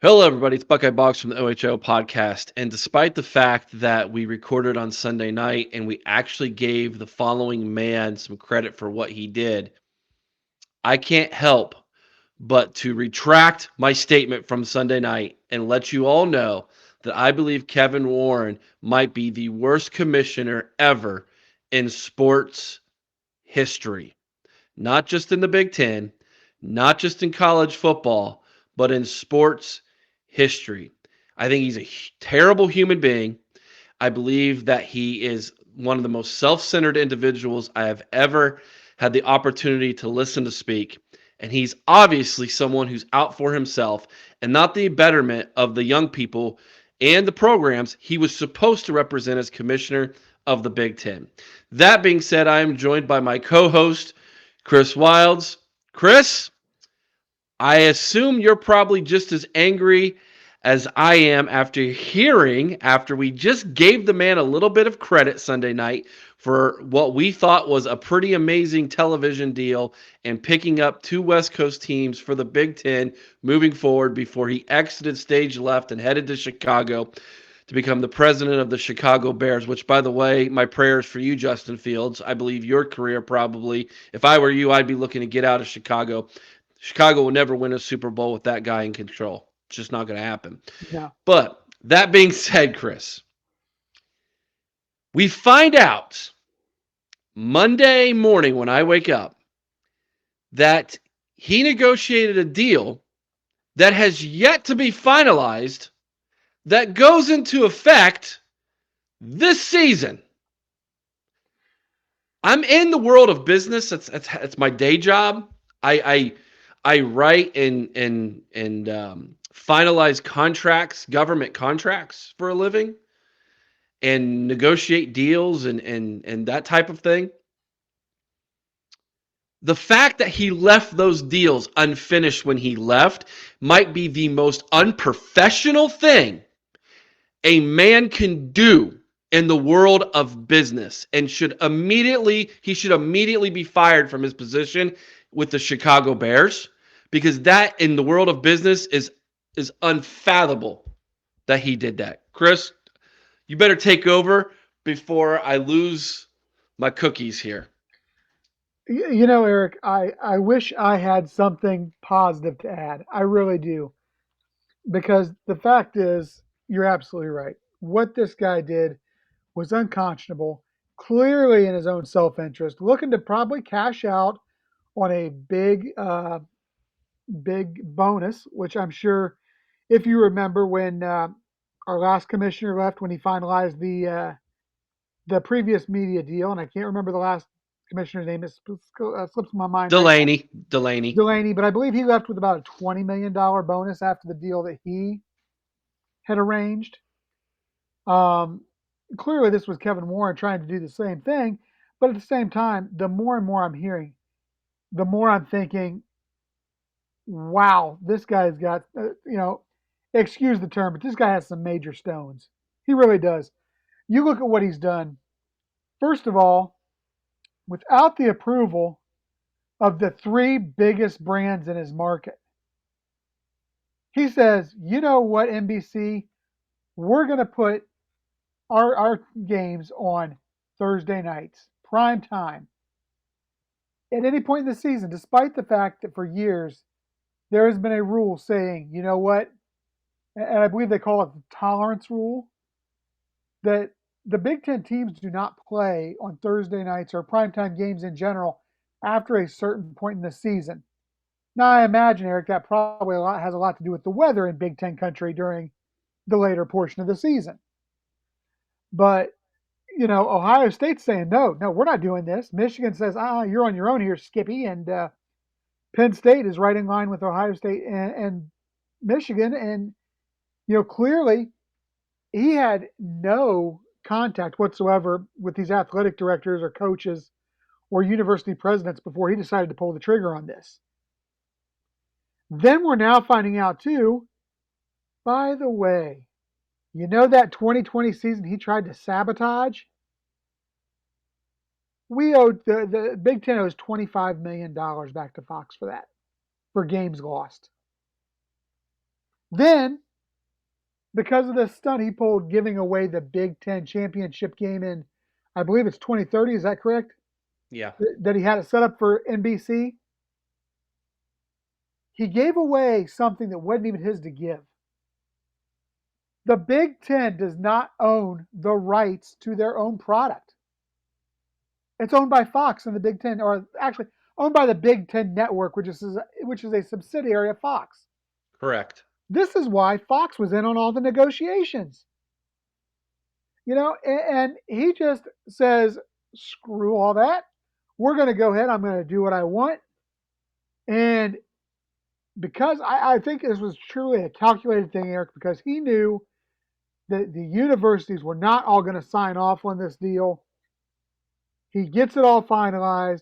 Hello, everybody. It's Buckeye Boggs from the OHO podcast. And despite the fact that we recorded on Sunday night and we actually gave the following man some credit for what he did, I can't help but to retract my statement from Sunday night and let you all know that I believe Kevin Warren might be the worst commissioner ever in sports history, not just in the Big Ten, not just in college football, but in sports history. I think he's a terrible human being. I believe that he is one of the most self centered individuals I have ever had the opportunity to listen to speak. And he's obviously someone who's out for himself and not the betterment of the young people and the programs he was supposed to represent as commissioner of the Big Ten. That being said, I am joined by my co host, Chris Wilds. Chris, I assume you're probably just as angry as I am after we just gave the man a little bit of credit Sunday night for what we thought was a pretty amazing television deal and picking up two West Coast teams for the Big Ten moving forward before he exited stage left and headed to Chicago to become the president of the Chicago Bears, which, by the way, my prayers for you, Justin Fields. I believe your career probably, if I were you, I'd be looking to get out of Chicago. Chicago will never win a Super Bowl with that guy in control. It's just not going to happen. No. But that being said, Chris, we find out Monday morning when I wake up that he negotiated a deal that has yet to be finalized that goes into effect this season. I'm in the world of business. It's my day job. I write and finalize contracts, government contracts for a living, and negotiate deals and that type of thing. The fact that he left those deals unfinished when he left might be the most unprofessional thing a man can do in the world of business and should immediately be fired from his position with the Chicago Bears because that in the world of business is unfathomable that he did that. Chris, you better take over before I lose my cookies here. Eric, I wish I had something positive to add. I really do. Because the fact is, you're absolutely right. What this guy did was unconscionable, clearly in his own self interest, looking to probably cash out on a big bonus, which I'm sure, if you remember when our last commissioner left, when he finalized the previous media deal, and I can't remember the last commissioner's name. It slips my mind right now. Delaney. Delaney, but I believe he left with about a $20 million bonus after the deal that he had arranged. Um, Clearly, this was Kevin Warren trying to do the same thing, but at the same time, the more and more I'm hearing, the more I'm thinking, wow, this guy's got, excuse the term, but this guy has some major stones. He really does. You look at what he's done. First of all, without the approval of the three biggest brands in his market, he says, you know what, NBC, we're going to put our games on Thursday nights, prime time, at any point in the season, despite the fact that for years there has been a rule saying, you know what, and I believe they call it the tolerance rule, that the Big Ten teams do not play on Thursday nights or primetime games in general after a certain point in the season. Now, I imagine, Eric, that probably has a lot to do with the weather in Big Ten country during the later portion of the season. But Ohio State's saying no, we're not doing this. Michigan says, you're on your own here, Skippy, and Penn State is right in line with Ohio State and Michigan, and clearly he had no contact whatsoever with these athletic directors or coaches or university presidents before he decided to pull the trigger on this. Then we're now finding out too, by the way, that 2020 season he tried to sabotage? We owed the Big Ten owes $25 million back to Fox for that, for games lost. Then, because of this stunt he pulled giving away the Big Ten championship game in, I believe it's 2030, is that correct? Yeah. That he had it set up for NBC. He gave away something that wasn't even his to give. The Big Ten does not own the rights to their own product. It's owned by Fox and the Big Ten, or actually owned by the Big Ten Network, which is a subsidiary of Fox. Correct. This is why Fox was in on all the negotiations. And he just says, screw all that. We're going to go ahead. I'm going to do what I want. And because I think this was truly a calculated thing, Eric, because he knew that the universities were not all going to sign off on this deal. He gets it all finalized,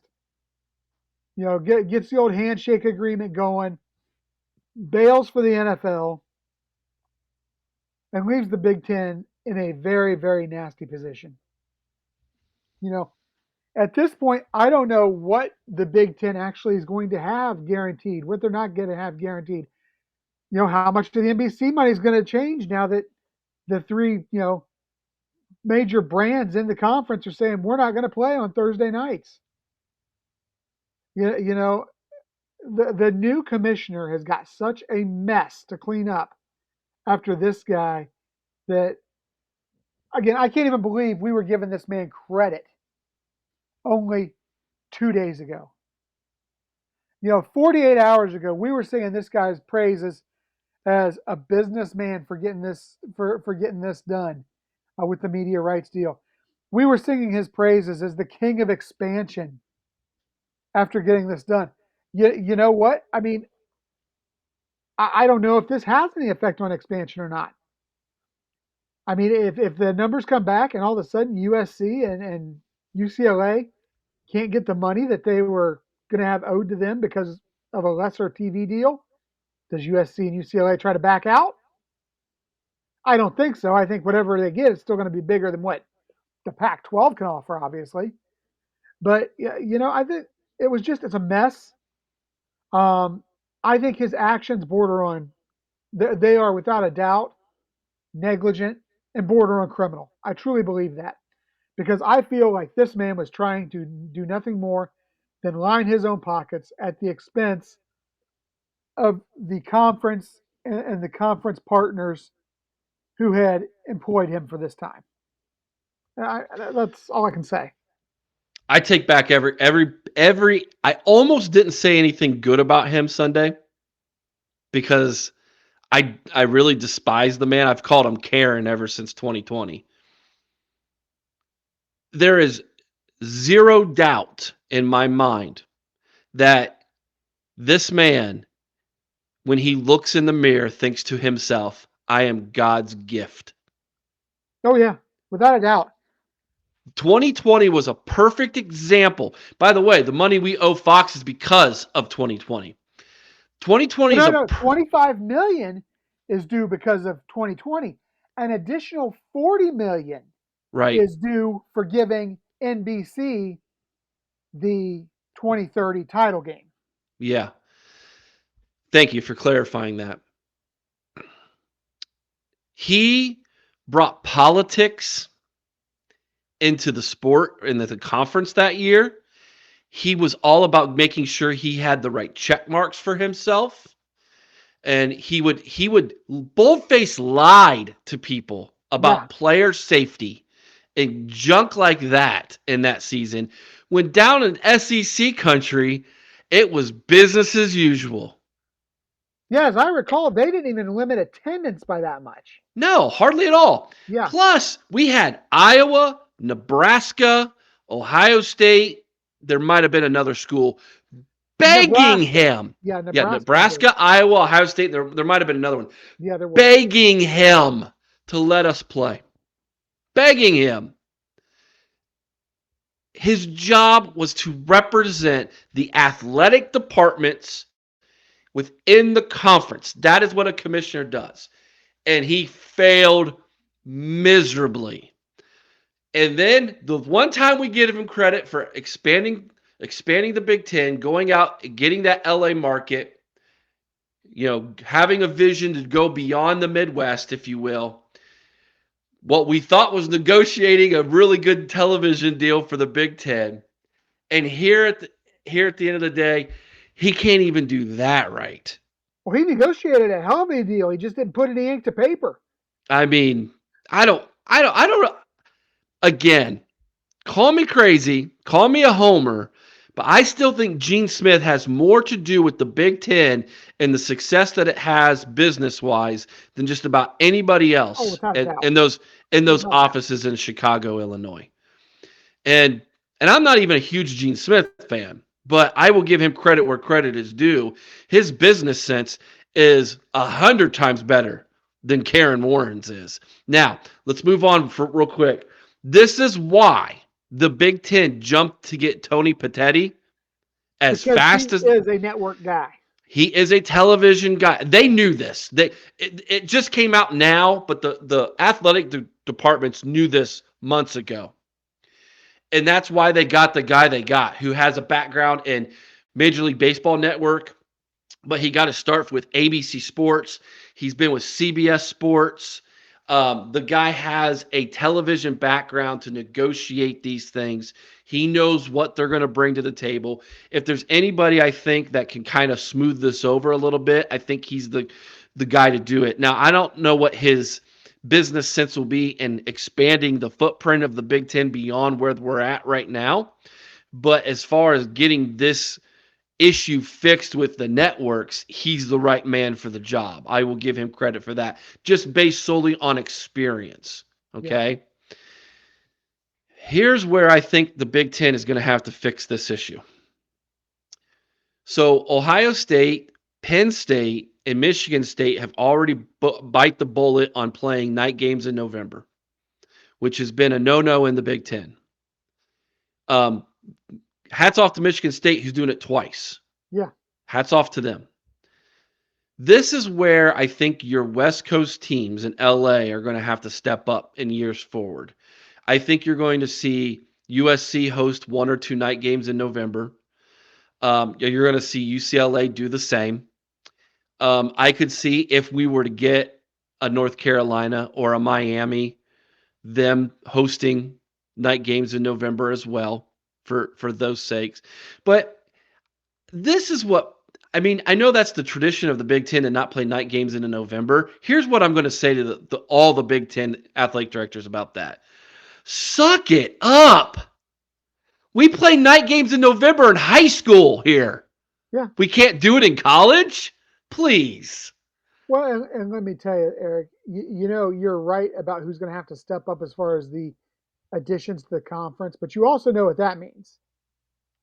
gets the old handshake agreement going, bails for the NFL, and leaves the Big Ten in a very, very nasty position. At this point, I don't know what the Big Ten actually is going to have guaranteed, what they're not going to have guaranteed. How much of the NBC money is going to change now that the three, major brands in the conference are saying we're not going to play on Thursday nights. The new commissioner has got such a mess to clean up after this guy that, again, I can't even believe we were giving this man credit only 2 days ago. 48 hours ago, we were singing this guy's praises as a businessman for getting this done with the media rights deal. We were singing his praises as the king of expansion after getting this done. You know what? I mean, I don't know if this has any effect on expansion or not. I mean, if the numbers come back and all of a sudden USC and UCLA can't get the money that they were going to have owed to them because of a lesser TV deal, does USC and UCLA try to back out? I don't think so. I think whatever they get is still going to be bigger than what the Pac-12 can offer, obviously. But I think it's a mess. I think his actions border on, they are without a doubt negligent and border on criminal. I truly believe that because I feel like this man was trying to do nothing more than line his own pockets at the expense of the conference and the conference partners who had employed him for this time. That's all I can say. I take back every. I almost didn't say anything good about him Sunday because I really despise the man. I've called him Karen ever since 2020. There is zero doubt in my mind that this man, when he looks in the mirror, thinks to himself, I am God's gift. Oh, yeah, without a doubt. 2020 was a perfect example. By the way, the money we owe Fox is because of 2020. 2020 is $25 million is due because of 2020. An additional $40 million is due for giving NBC the 2030 title game. Yeah. Thank you for clarifying that. He brought politics into the sport and the conference that year. He was all about making sure he had the right check marks for himself. And he would boldface lied to people about player safety and junk like that in that season. When down in SEC country, it was business as usual. Yeah, as I recall, they didn't even limit attendance by that much. No, hardly at all. Yeah. Plus, we had Iowa, Nebraska, Ohio State. There might have been another school begging him. Yeah, Nebraska, Iowa, Ohio State. There might have been another one. Yeah, there was. Begging him to let us play. Begging him. His job was to represent the athletic departments within the conference. That is what a commissioner does. And he failed miserably. And then the one time we give him credit for expanding the Big Ten, going out and getting that LA market, having a vision to go beyond the Midwest, if you will. What we thought was negotiating a really good television deal for the Big Ten, and here at the end of the day, he can't even do that right. Well, he negotiated a hell of a deal. He just didn't put any ink to paper. I mean, I don't. Again, call me crazy, call me a homer, but I still think Gene Smith has more to do with the Big Ten and the success that it has business wise than just about anybody Oh, else without a doubt. in those Without a doubt. offices in Chicago, Illinois. And I'm not even a huge Gene Smith fan, but I will give him credit where credit is due. His business sense is 100 times better than Karen Warren's is. Now, let's move on real quick. This is why the Big Ten jumped to get Tony Petitti as Because fast he as is a network guy. he is a television guy. They knew this. It just came out now, but the athletic departments knew this months ago. And that's why they got the guy they got, who has a background in Major League Baseball Network, but he got to start with ABC Sports. He's been with CBS Sports. The guy has a television background to negotiate these things. He knows what they're going to bring to the table. If there's anybody I think that can kind of smooth this over a little bit, I think he's the guy to do it. Now, I don't know what his business sense will be in expanding the footprint of the Big Ten beyond where we're at right now. But as far as getting this issue fixed with the networks, he's the right man for the job. I will give him credit for that, just based solely on experience. Okay. Yeah. Here's where I think the Big Ten is going to have to fix this issue. So Ohio State, Penn State, and Michigan State have already bite the bullet on playing night games in November, which has been a no-no in the Big Ten. Hats off to Michigan State, who's doing it twice. Yeah. Hats off to them. This is where I think your West Coast teams in LA are going to have to step up in years forward. I think you're going to see USC host 1 or 2 night games in November. You're going to see UCLA do the same. I could see if we were to get a North Carolina or a Miami, them hosting night games in November as well for those sakes. But this is what I mean. I know that's the tradition of the Big Ten to not play night games in November. Here's what I'm going to say to all the Big Ten athletic directors about that. Suck it up. We play night games in November in high school here. Yeah. We can't do it in college? Please. Well, and let me tell you, Eric, you're right about who's going to have to step up as far as the additions to the conference, but you also know what that means.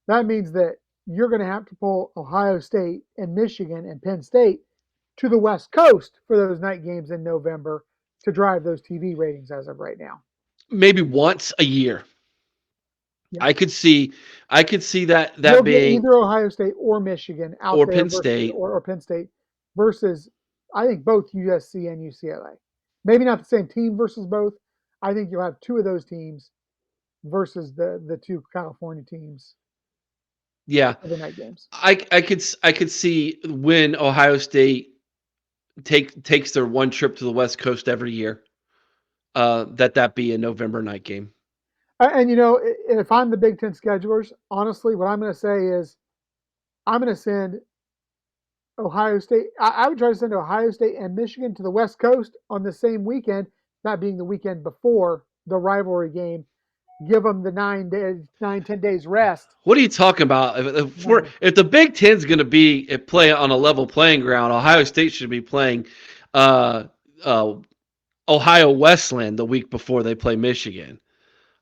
That means that you're going to have to pull Ohio State and Michigan and Penn State to the West Coast for those night games in November to drive those TV ratings as of right now. Maybe once a year. Yeah. I could see that You'll being get either Ohio State or Michigan out or there Penn State or Penn State versus I think both USC and UCLA. Maybe not the same team versus both. I think you'll have 2 of those teams versus the 2 California teams. Yeah, for the night games. I could see when Ohio State takes their one trip to the West Coast every year. That be a November night game. And if I'm the Big Ten schedulers, honestly, what I'm going to say is, I'm going to send Ohio State. I would try to send Ohio State and Michigan to the West Coast on the same weekend, that being the weekend before the rivalry game. Give them the 10 days rest. What are you talking about? If the Big Ten's going to be play on a level playing ground, Ohio State should be playing Ohio Westland the week before they play Michigan.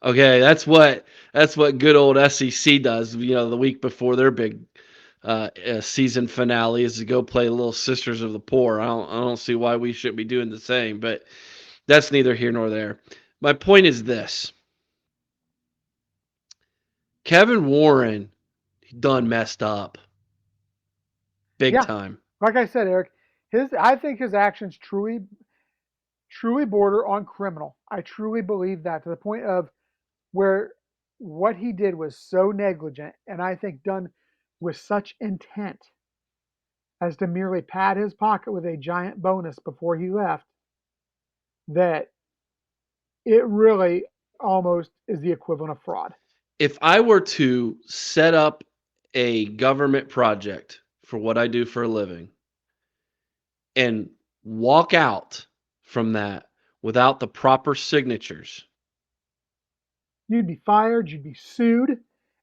Okay, that's what good old SEC does. The week before their big season finale is to go play Little Sisters of the Poor. I don't see why we shouldn't be doing the same, but that's neither here nor there. My point is this. Kevin Warren done messed up. Big time. Like I said, Eric, I think his actions truly border on criminal. I truly believe that, to the point of where what he did was so negligent, and I think done with such intent, as to merely pad his pocket with a giant bonus before he left, that it really almost is the equivalent of fraud. If I were to set up a government project for what I do for a living and walk out from that without the proper signatures, You'd be fired, you'd be sued,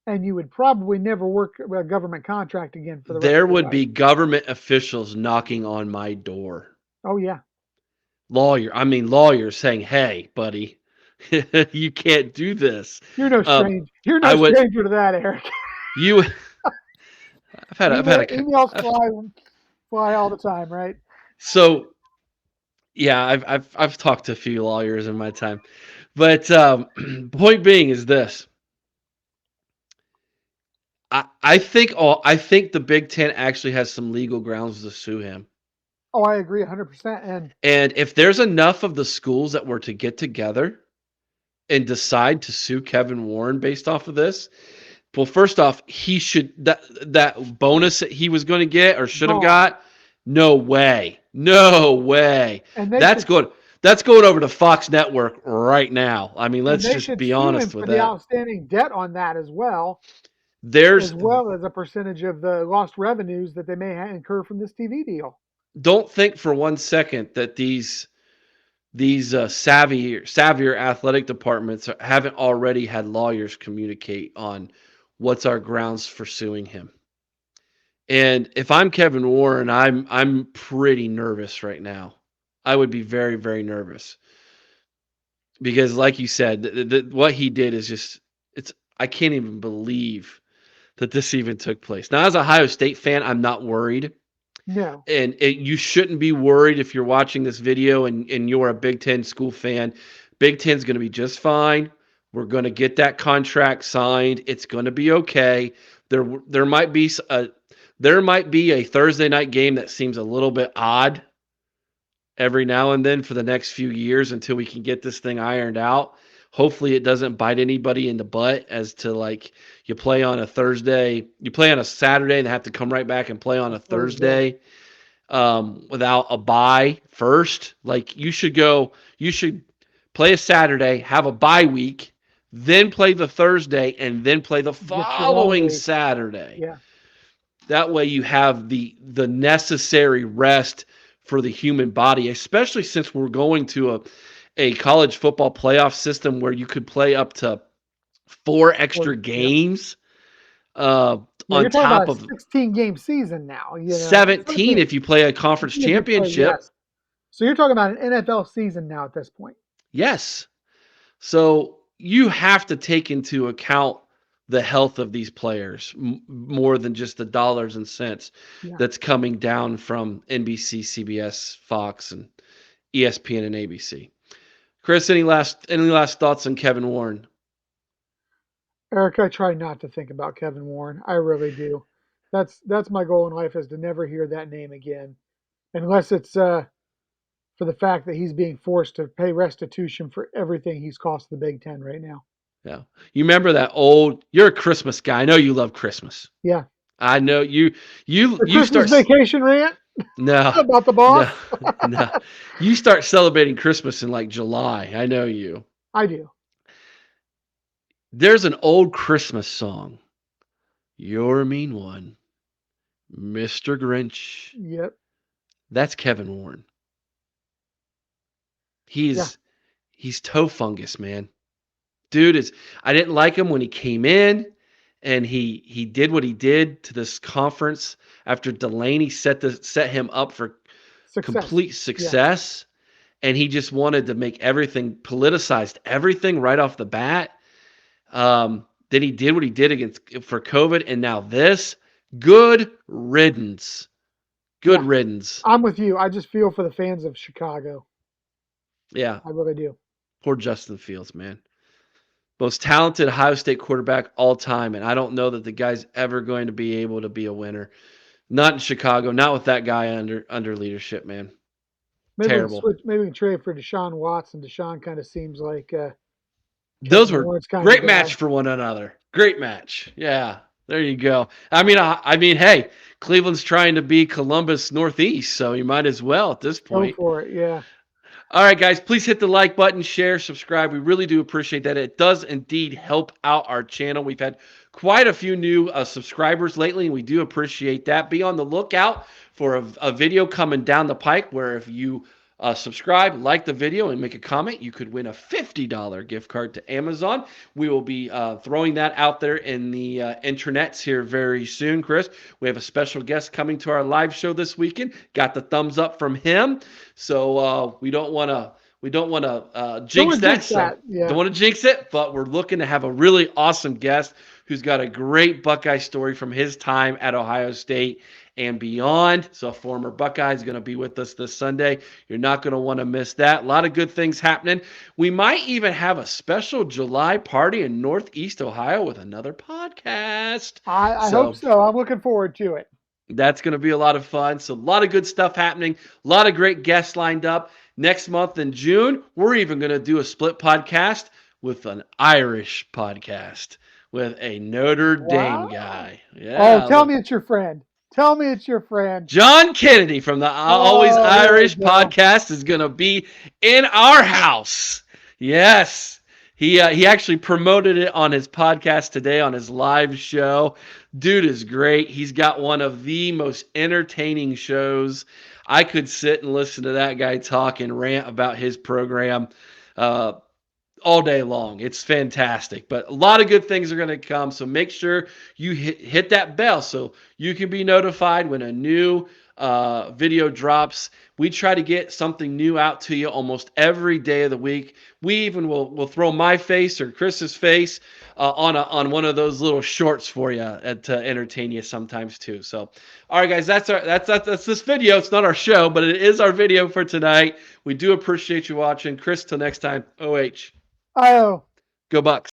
and you would probably never work a government contract again for the rest there of your would life. be government officials knocking on my door. Oh, yeah. Lawyers saying, "Hey, buddy, you can't do this." You're no Um, stranger. You're I no would stranger to that, Eric. you. I've had Emails I've, fly all the time, right? so yeah, I've talked to a few lawyers in my time, but point being is this: I think the Big Ten actually has some legal grounds to sue him. Oh, I agree 100%. And And if there's enough of the schools that were to get together and decide to sue Kevin Warren based off of this, well, first off, he should that bonus that he was going to get or should have gone. got, no way. No way. And they That's should good. That's going over to Fox Network right now. I mean, and let's they just should be sue him honest for with the that. outstanding debt on that There's as well as a percentage of the lost revenues that they may incur from this TV deal. Don't think for one second that these savvier athletic departments haven't already had lawyers communicate on what's our grounds for suing him. And if I'm Kevin Warren, I'm pretty nervous right now. I would be very, very nervous because, like you said, what he did is just it's. I can't even believe that this even took place. Now, as a Ohio State fan, I'm not worried, No. and you shouldn't be worried if you're watching this video and you're a Big Ten school fan. Big Ten's going to be just fine. We're going to get that contract signed. It's going to be okay. There might be a Thursday night game that seems a little bit odd every now and then for the next few years until we can get this thing ironed out. Hopefully it doesn't bite anybody in the butt as to like you play on a Thursday, you play on a Saturday and have to come right back and play on a Thursday without a bye first. Like you should play a Saturday, have a bye week, then play the Thursday and then play the following Saturday. Yeah. That way you have the necessary rest for the human body, especially since we're going to a college football playoff system where you could play up to 4 extra games on you're talking top about a of 16-game season now. 17 if you play a conference championship. Yes. So you're talking about an NFL season now at this point. Yes. So you have to take into account the health of these players more than just the dollars and cents that's coming down from NBC, CBS, Fox, and ESPN and ABC. Chris, any last thoughts on Kevin Warren? Eric, I try not to think about Kevin Warren. I really do. That's my goal in life, is to never hear that name again, unless it's for the fact that he's being forced to pay restitution for everything he's cost the Big Ten right now. Yeah. You remember that you're a Christmas guy. I know you love Christmas. Yeah. I know you Christmas start vacation rant? No. About the boss? No. You start celebrating Christmas in like July. I know you. I do. There's an old Christmas song. You're a mean one, Mr. Grinch. Yep. That's Kevin Warren. He's toe fungus, man. Dude I didn't like him when he came in and he did what he did to this conference after Delaney set him up for complete success. And he just wanted to make everything politicized, everything right off the bat. Then he did what he did for COVID, and now this. Good riddance. Good riddance. I'm with you. I just feel for the fans of Chicago. Yeah. I really do. Poor Justin Fields, man. Most talented Ohio State quarterback all time, and I don't know that the guy's ever going to be able to be a winner. Not in Chicago, not with that guy under leadership, man. Maybe Terrible. Maybe we can trade for Deshaun Watson. Deshaun kind of seems like those were great match for one another. Great match. Yeah. There you go. I mean, hey, Cleveland's trying to be Columbus Northeast, so you might as well at this Go point. for it. Yeah. All right, guys, please hit the like button, share, subscribe. We really do appreciate that. It does indeed help out our channel. We've had quite a few new subscribers lately, and we do appreciate that. Be on the lookout for a video coming down the pike where if you subscribe, like the video, and make a comment, you could win a $50 gift card to Amazon. We will be throwing that out there in the intranets here very soon, Chris. We have a special guest coming to our live show this weekend. Got the thumbs up from him. So we don't want to jinx that. So Yeah. don't want to jinx it, but we're looking to have a really awesome guest who's got a great Buckeye story from his time at Ohio State and beyond. So a former Buckeye is going to be with us this Sunday. You're not going to want to miss that. A lot of good things happening. We might even have a special July party in Northeast Ohio with another podcast. I hope so. I'm looking forward to it. That's going to be a lot of fun. So a lot of good stuff happening. A lot of great guests lined up. Next month in June, we're even going to do a split podcast with an Irish podcast with a Notre Dame guy. Yeah. Oh, tell me it's your friend. Tell me it's your friend. John Kennedy from the Always Irish podcast is going to be in our house. Yes. He actually promoted it on his podcast today on his live show. Dude is great. He's got one of the most entertaining shows. I could sit and listen to that guy talk and rant about his program all day long. It's fantastic. But a lot of good things are going to come. So make sure you hit that bell so you can be notified when a new video drops. We try to get something new out to you almost every day of the week. We even will throw my face or Chris's face on one of those little shorts for you to entertain you sometimes too. So, all right, guys, that's this video. It's not our show, but it is our video for tonight. We do appreciate you watching. Chris, till next time. OH. Oh. Go Bucks.